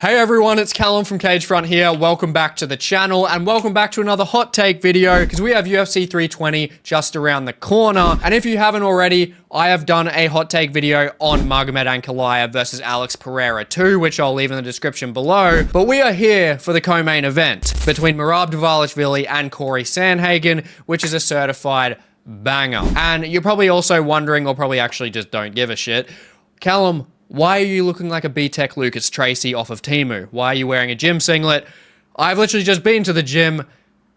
Hey everyone, it's Callum from Cagefront here. Welcome back to the channel and welcome back to another hot take video because we have UFC 320 just around the corner. And if you haven't already, I have done a hot take video on Magomed Ankalaev versus Alex Pereira 2, which I'll leave in the description below. But we are here for the co-main event between Merab Dvalishvili and Cory Sandhagen, which is a certified banger. And you're probably also wondering, or probably actually just don't give a shit, Callum, why are you looking like a B-Tech Lucas Tracy off of Temu? Why are you wearing a gym singlet? I've literally just been to the gym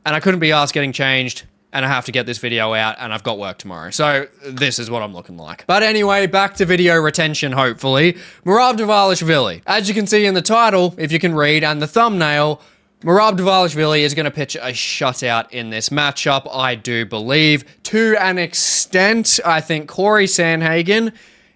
and I couldn't be asked getting changed and I have to get this video out and I've got work tomorrow. So this is what I'm looking like. But anyway, back to video retention, hopefully. Merab Dvalishvili. As you can see in the title, if you can read, and the thumbnail, Merab Dvalishvili is going to pitch a shutout in this matchup, I do believe. To an extent, I think Cory Sandhagen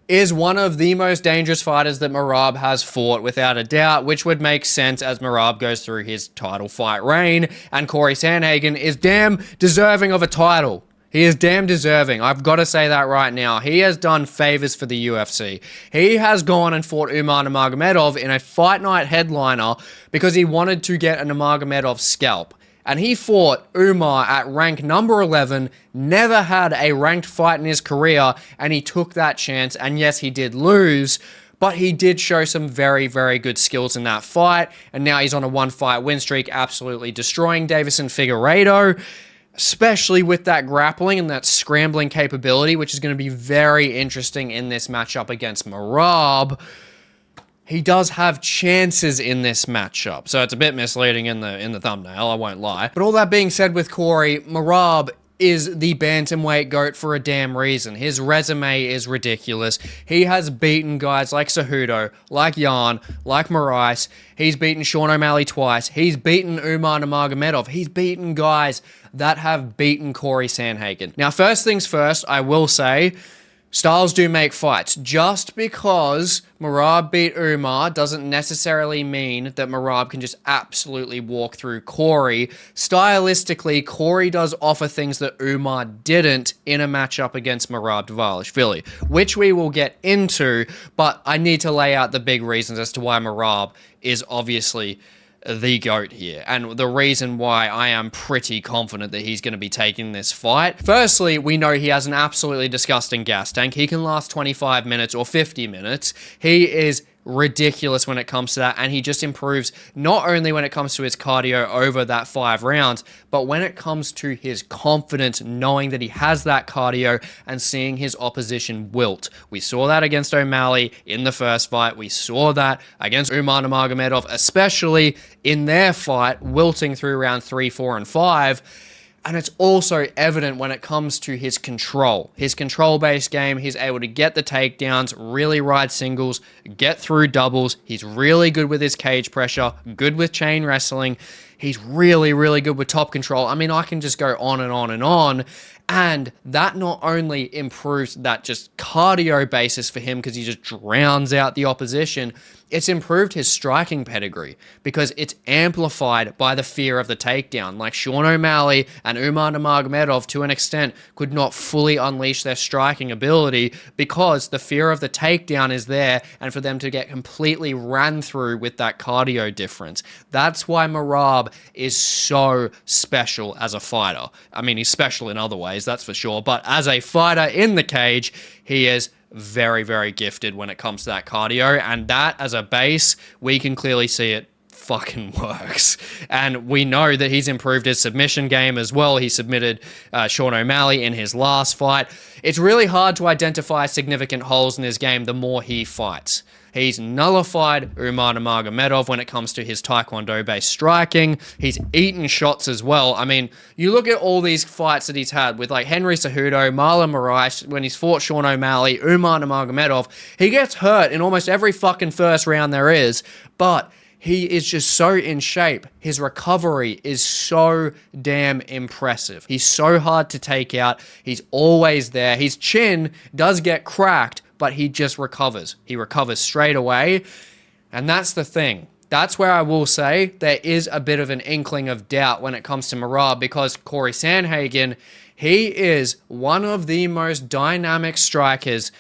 is one of the most dangerous fighters that Merab has fought, without a doubt, which would make sense as Merab goes through his title fight reign, and Cory Sandhagen is damn deserving of a title. He is damn deserving. I've got to say that right now. He has done favors for the UFC. He has gone and fought Umar Nurmagomedov in a fight night headliner because he wanted to get a Nurmagomedov scalp. And he fought Umar at rank number 11, never had a ranked fight in his career, and he took that chance. And yes, he did lose, but he did show some very, very good skills in that fight. And now he's on a one-fight win streak, absolutely destroying Davison Figueiredo, especially with that grappling and that scrambling capability, which is going to be very interesting in this matchup against Merab. He does have chances in this matchup, so it's a bit misleading in the thumbnail, I won't lie. But all that being said with Cory, Merab is the bantamweight GOAT for a damn reason. His resume is ridiculous. He has beaten guys like Cejudo, like Jan, like Moraes. He's beaten Sean O'Malley twice. He's beaten Umar Nurmagomedov. He's beaten guys that have beaten Cory Sandhagen. Now, first things first, I will say, styles do make fights. Just because Merab beat Umar doesn't necessarily mean that Merab can just absolutely walk through Cory. Stylistically, Cory does offer things that Umar didn't in a matchup against Merab Dvalishvili, which we will get into, but I need to lay out the big reasons as to why Merab is obviously the GOAT here, and the reason why I am pretty confident that he's going to be taking this fight. Firstly, we know he has an absolutely disgusting gas tank. He can last 25 minutes or 50 minutes. He is ridiculous when it comes to that, and he just improves not only when it comes to his cardio over that 5 rounds, but when it comes to his confidence, knowing that he has that cardio and seeing his opposition wilt. We saw that against O'Malley in the first fight. We saw that against Umar Nurmagomedov, especially in their fight, wilting through round 3, 4, and 5. And it's also evident when it comes to his control. His control-based game, he's able to get the takedowns, really ride singles, get through doubles. He's really good with his cage pressure, good with chain wrestling. He's really, really good with top control. I mean, I can just go on and on and on. And that not only improves that just cardio basis for him because he just drowns out the opposition, it's improved his striking pedigree because it's amplified by the fear of the takedown. Like Sean O'Malley and Umar Nurmagomedov, to an extent, could not fully unleash their striking ability because the fear of the takedown is there, and for them to get completely ran through with that cardio difference. That's why Merab is so special as a fighter. I mean, he's special in other ways, that's for sure, but as a fighter in the cage, he is very, very gifted when it comes to that cardio, and that as a base, we can clearly see it fucking works. And we know that he's improved his submission game as well. He submitted Sean O'Malley in his last fight. It's really hard to identify significant holes in his game the more he fights. He's nullified Umar Nurmagomedov when it comes to his Taekwondo-based striking. He's eaten shots as well. I mean, you look at all these fights that he's had with like Henry Cejudo, Marlon Moraes, when he's fought Sean O'Malley, Umar Nurmagomedov, he gets hurt in almost every fucking first round there is, but he is just so in shape. His recovery is so damn impressive. He's so hard to take out. He's always there. His chin does get cracked, but he just recovers. He recovers straight away. And that's the thing. That's where I will say there is a bit of an inkling of doubt when it comes to Merab, because Cory Sandhagen, he is one of the most dynamic strikers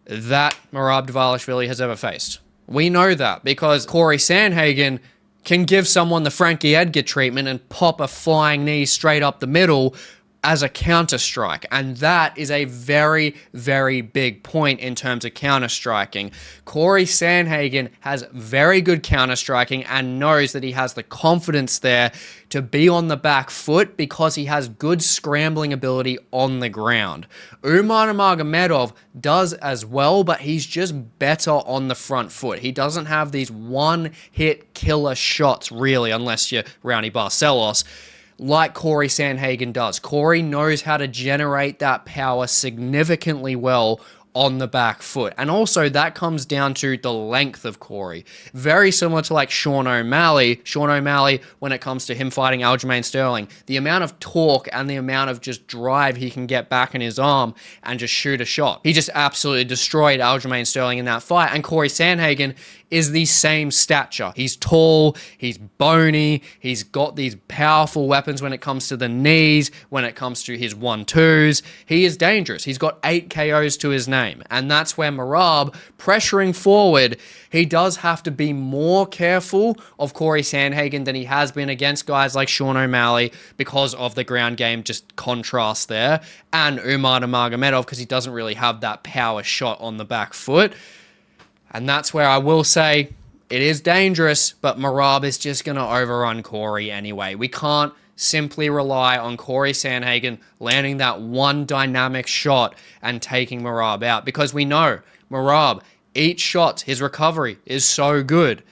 that Merab Dvalishvili has ever faced. We know that because Cory Sandhagen can give someone the Frankie Edgar treatment and pop a flying knee straight up the middle as a counter strike. And that is a very, very big point in terms of counter striking. Cory Sandhagen has very good counter striking and knows that he has the confidence there to be on the back foot because he has good scrambling ability on the ground. Umar Nurmagomedov does as well, but he's just better on the front foot. He doesn't have these one-hit killer shots, really, unless you're Raoni Barcelos, like Cory Sandhagen does. Cory knows how to generate that power significantly well on the back foot. And also that comes down to the length of Cory. Very similar to like Sean O'Malley. Sean O'Malley, when it comes to him fighting Aljamain Sterling, the amount of torque and the amount of just drive he can get back in his arm and just shoot a shot. He just absolutely destroyed Aljamain Sterling in that fight. And Cory Sandhagen is the same stature. He's tall, he's bony, he's got these powerful weapons when it comes to the knees, when it comes to his 1-2s. He is dangerous. He's got 8 KOs to his name. And that's where Merab, pressuring forward, he does have to be more careful of Cory Sandhagen than he has been against guys like Sean O'Malley because of the ground game, just contrast there, and Umar Nurmagomedov because he doesn't really have that power shot on the back foot. And that's where I will say it is dangerous, but Merab is just going to overrun Cory anyway. We can't simply rely on Cory Sandhagen landing that one dynamic shot and taking Merab out because we know Merab, each shot, his recovery is so good.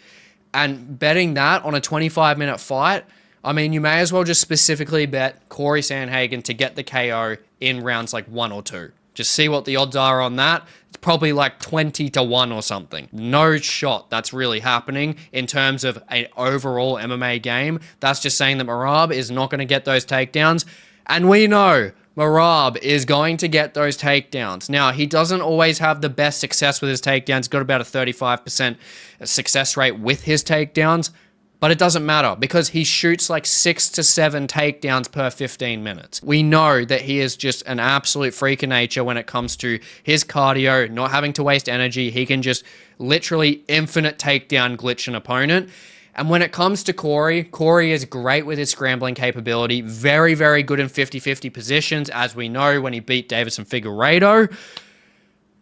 And betting that on a 25-minute fight, I mean, you may as well just specifically bet Cory Sandhagen to get the KO in rounds like 1 or 2. Just see what the odds are on that. It's probably like 20-1 or something. No shot that's really happening in terms of an overall MMA game. That's just saying that Merab is not going to get those takedowns. And we know Merab is going to get those takedowns. Now, he doesn't always have the best success with his takedowns. He's got about a 35% success rate with his takedowns. But it doesn't matter because he shoots like 6 to 7 takedowns per 15 minutes. We know that he is just an absolute freak of nature when it comes to his cardio, not having to waste energy. He can just literally infinite takedown glitch an opponent. And when it comes to Cory, Cory is great with his scrambling capability. Very, very good in 50-50 positions, as we know when he beat Davison Figueiredo.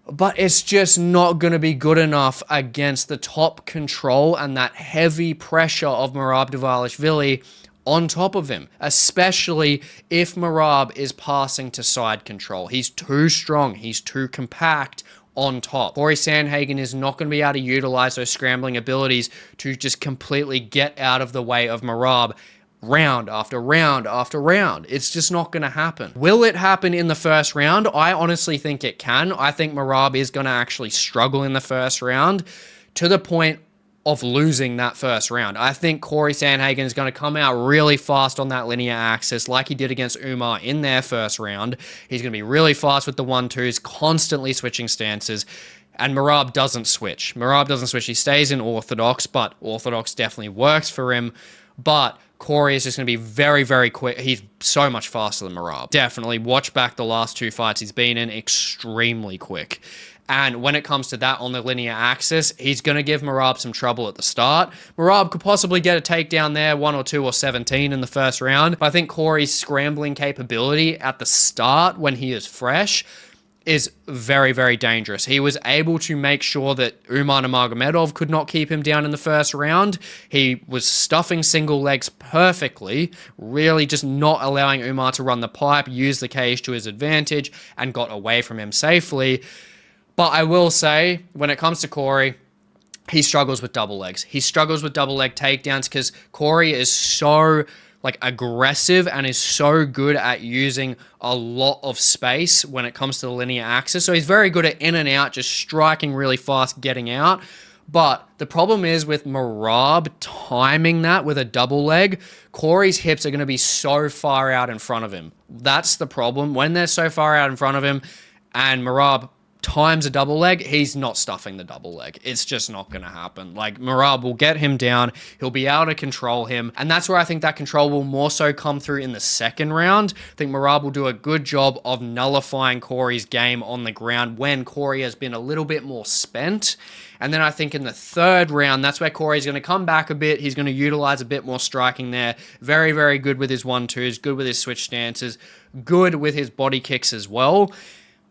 But it's just not going to be good enough against the top control and that heavy pressure of Merab Dvalishvili on top of him, especially if Merab is passing to side control. He's too strong. He's too compact on top. Cory Sandhagen is not going to be able to utilize those scrambling abilities to just completely get out of the way of Merab round after round after round. It's just not going to happen. Will it happen in the first round? I honestly think it can. I think Merab is going to actually struggle in the first round to the point of losing that first round. I think Cory Sandhagen is going to come out really fast on that linear axis like he did against Umar in their first round. He's going to be really fast with the 1-2s, constantly switching stances. And Merab doesn't switch. Merab doesn't switch. He stays in orthodox, but orthodox definitely works for him. But Cory is just going to be very, very quick. He's so much faster than Merab. Definitely watch back the last 2 fights he's been in. Extremely quick. And when it comes to that on the linear axis, he's going to give Merab some trouble at the start. Merab could possibly get a takedown there, 1 or 2 or 17 in the first round. But I think Cory's scrambling capability at the start when he is fresh is very, very dangerous. He was able to make sure that Umar Nurmagomedov could not keep him down in the first round. He was stuffing single legs perfectly, really just not allowing Umar to run the pipe, use the cage to his advantage, and got away from him safely. But I will say, when it comes to Cory, he struggles with double legs. He struggles with double leg takedowns because Cory is so aggressive and is so good at using a lot of space when it comes to the linear axis. So he's very good at in and out, just striking really fast, getting out. But the problem is with Merab timing that with a double leg, Cory's hips are going to be so far out in front of him. That's the problem. When they're so far out in front of him and Merab times a double leg, he's not stuffing the double leg. It's just not going to happen. Like, Merab will get him down. He'll be able to control him. And that's where I think that control will more so come through in the second round. I think Merab will do a good job of nullifying Cory's game on the ground when Cory has been a little bit more spent. And then I think in the third round, that's where Cory's going to come back a bit. He's going to utilize a bit more striking there. Very, very good with his 1-2s, good with his switch stances, good with his body kicks as well.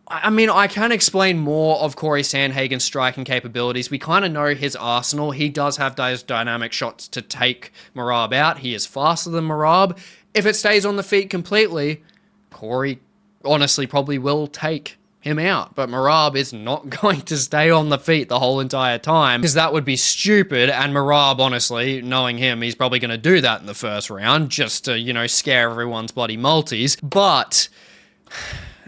I mean, I can explain more of Cory Sandhagen's striking capabilities. We kind of know his arsenal. He does have those dynamic shots to take Merab out. He is faster than Merab. If it stays on the feet completely, Cory honestly probably will take him out. But Merab is not going to stay on the feet the whole entire time, because that would be stupid. And Merab, honestly, knowing him, he's probably going to do that in the first round just to, you know, scare everyone's bloody multis. But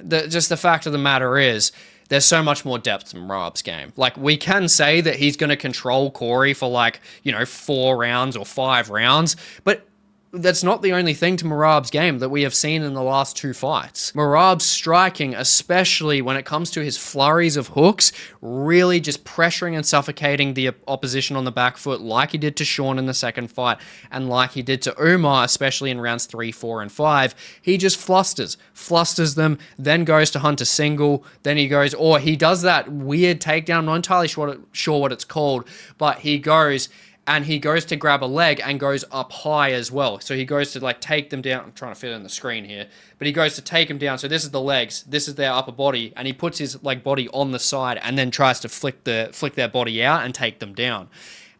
just the fact of the matter is, there's so much more depth in Merab's game. Like, we can say that he's going to control Cory for, like, you know, 4 rounds or 5 rounds, but that's not the only thing to Merab's game that we have seen in the last 2 fights. Merab's striking, especially when it comes to his flurries of hooks, really just pressuring and suffocating the opposition on the back foot, like he did to Sean in the second fight, and like he did to Umar, especially in rounds 3, 4, and 5. He just flusters them, then goes to hunt a single, then he goes, or he does that weird takedown, I'm not entirely sure what it's called, but he goes to grab a leg and goes up high as well. So he goes to, like, take them down. I'm trying to fit it in the screen here. But he goes to take them down. So this is the legs. This is their upper body. And he puts his, like, body on the side and then tries to flick their body out and take them down.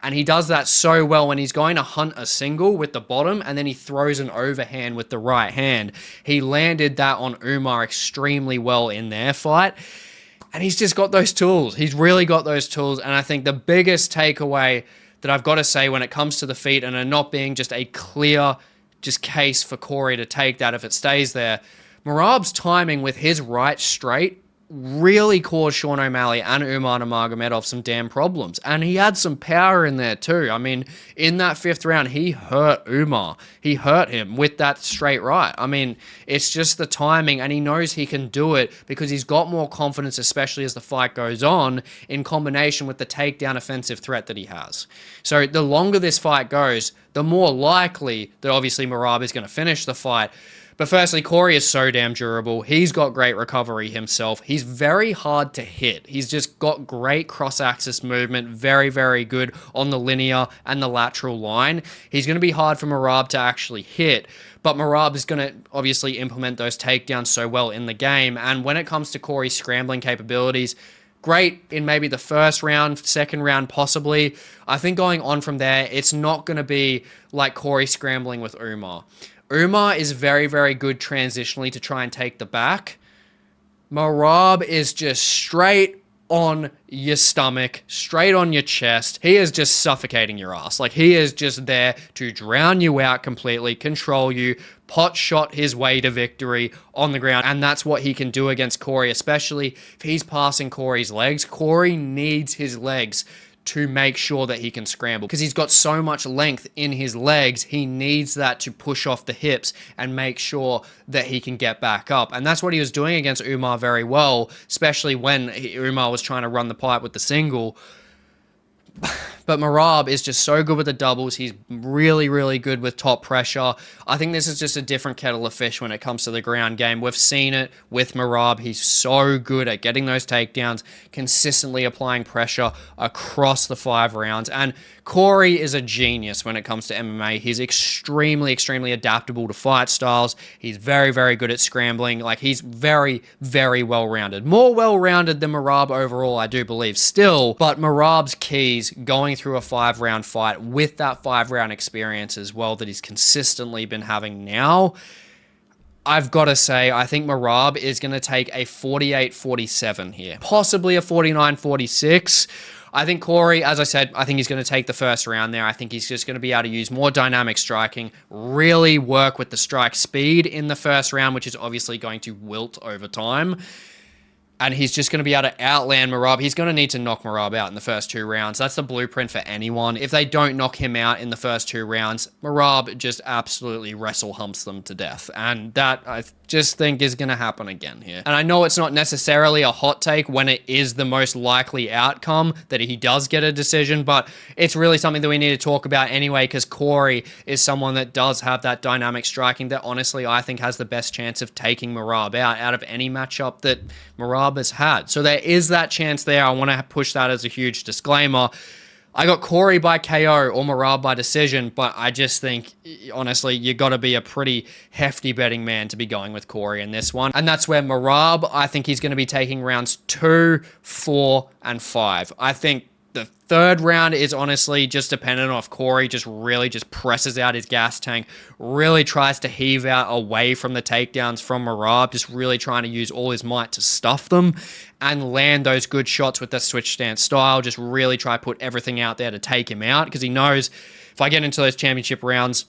And he does that so well when he's going to hunt a single with the bottom and then he throws an overhand with the right hand. He landed that on Umar extremely well in their fight. And he's just got those tools. He's really got those tools. And I think the biggest takeaway that I've got to say when it comes to the feet and it not being just a clear case for Cory to take that if it stays there, Merab's timing with his right straight really caused Sean O'Malley and Umar Nurmagomedov some damn problems. And he had some power in there too. I mean, in that 5th round, he hurt Umar. He hurt him with that straight right. I mean, it's just the timing, and he knows he can do it because he's got more confidence, especially as the fight goes on, in combination with the takedown offensive threat that he has. So the longer this fight goes, the more likely that obviously Merab is going to finish the fight. But firstly, Cory is so damn durable. He's got great recovery himself. He's very hard to hit. He's just got great cross-axis movement, very, very good on the linear and the lateral line. He's going to be hard for Merab to actually hit, but Merab is going to obviously implement those takedowns so well in the game. And when it comes to Cory's scrambling capabilities, great in maybe the first round, second round possibly. I think going on from there, it's not going to be like Cory scrambling with Umar. Umar is very, very good transitionally to try and take the back. Merab is just straight on your stomach, straight on your chest. He is just suffocating your ass. Like, he is just there to drown you out completely, control you, pot shot his way to victory on the ground. And that's what he can do against Cory, especially if he's passing Cory's legs. Cory needs his legs to make sure that he can scramble, because he's got so much length in his legs. He needs that to push off the hips and make sure that he can get back up. And that's what he was doing against Umar very well, especially when Umar was trying to run the pipe with the single. But Merab is just so good with the doubles. He's really, really good with top pressure. I think this is just a different kettle of fish when it comes to the ground game. We've seen it with Merab. He's so good at getting those takedowns, consistently applying pressure across the 5 rounds. And Cory is a genius when it comes to MMA. He's extremely, extremely adaptable to fight styles. He's very, very good at scrambling. Like, he's very, very well-rounded. More well-rounded than Merab overall, I do believe, still. But Merab's keys going through a 5-round fight with that 5-round experience as well that he's consistently been having now, I've got to say, I think Merab is going to take a 48-47 here. Possibly a 49-46. I think Cory, as I said, I think he's going to take the first round there. I think he's just going to be able to use more dynamic striking, really work with the strike speed in the first round, which is obviously going to wilt over time. and he's just going to be able to outland Merab. He's going to need to knock Merab out in the first 2 rounds. That's the blueprint for anyone. If they don't knock him out in the first 2 rounds, Merab just absolutely wrestle humps them to death. And that, I just think, is going to happen again here. And I know it's not necessarily a hot take when it is the most likely outcome that he does get a decision, but it's really something that we need to talk about anyway, because Cory is someone that does have that dynamic striking that honestly I think has the best chance of taking Merab out of any matchup that Merab has had. So there is that chance there. I want to push that as a huge disclaimer. I got Cory by KO or Merab by decision, but I just think, honestly, you got to be a pretty hefty betting man to be going with Cory in this one. And that's where Merab, I think he's going to be taking rounds 2, 4, and 5. I think the 3rd round is honestly just dependent on if Cory just really just presses out his gas tank, really tries to heave out away from the takedowns from Merab, just really trying to use all his might to stuff them and land those good shots with the switch stance style, just really try to put everything out there to take him out, because he knows if I get into those championship rounds,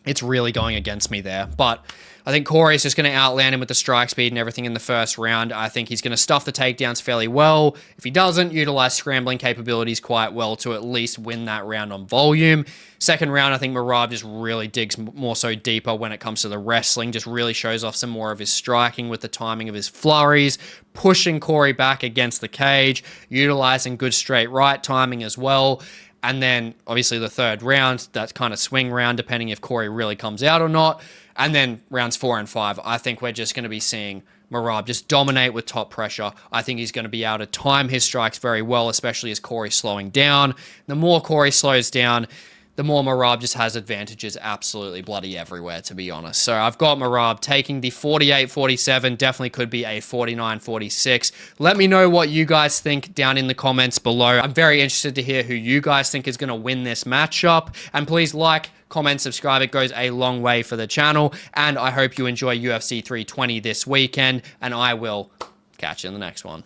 it's really going against me there. But I think Cory's just going to outland him with the strike speed and everything in the first round. I think he's going to stuff the takedowns fairly well. If he doesn't, utilize scrambling capabilities quite well to at least win that round on volume. Second round, I think Merab just really digs more so deeper when it comes to the wrestling, just really shows off some more of his striking with the timing of his flurries, pushing Cory back against the cage, utilizing good straight right timing as well. And then, obviously, the 3rd round, that's kind of swing round, depending if Cory really comes out or not. And then rounds 4 and 5, I think we're just going to be seeing Merab just dominate with top pressure. I think he's going to be able to time his strikes very well, especially as Cory's slowing down. The more Cory slows down, the more Merab just has advantages absolutely bloody everywhere, to be honest. So I've got Merab taking the 48-47, definitely could be a 49-46. Let me know what you guys think down in the comments below. I'm very interested to hear who you guys think is going to win this matchup. And please like, comment, subscribe. It goes a long way for the channel. And I hope you enjoy UFC 320 this weekend. And I will catch you in the next one.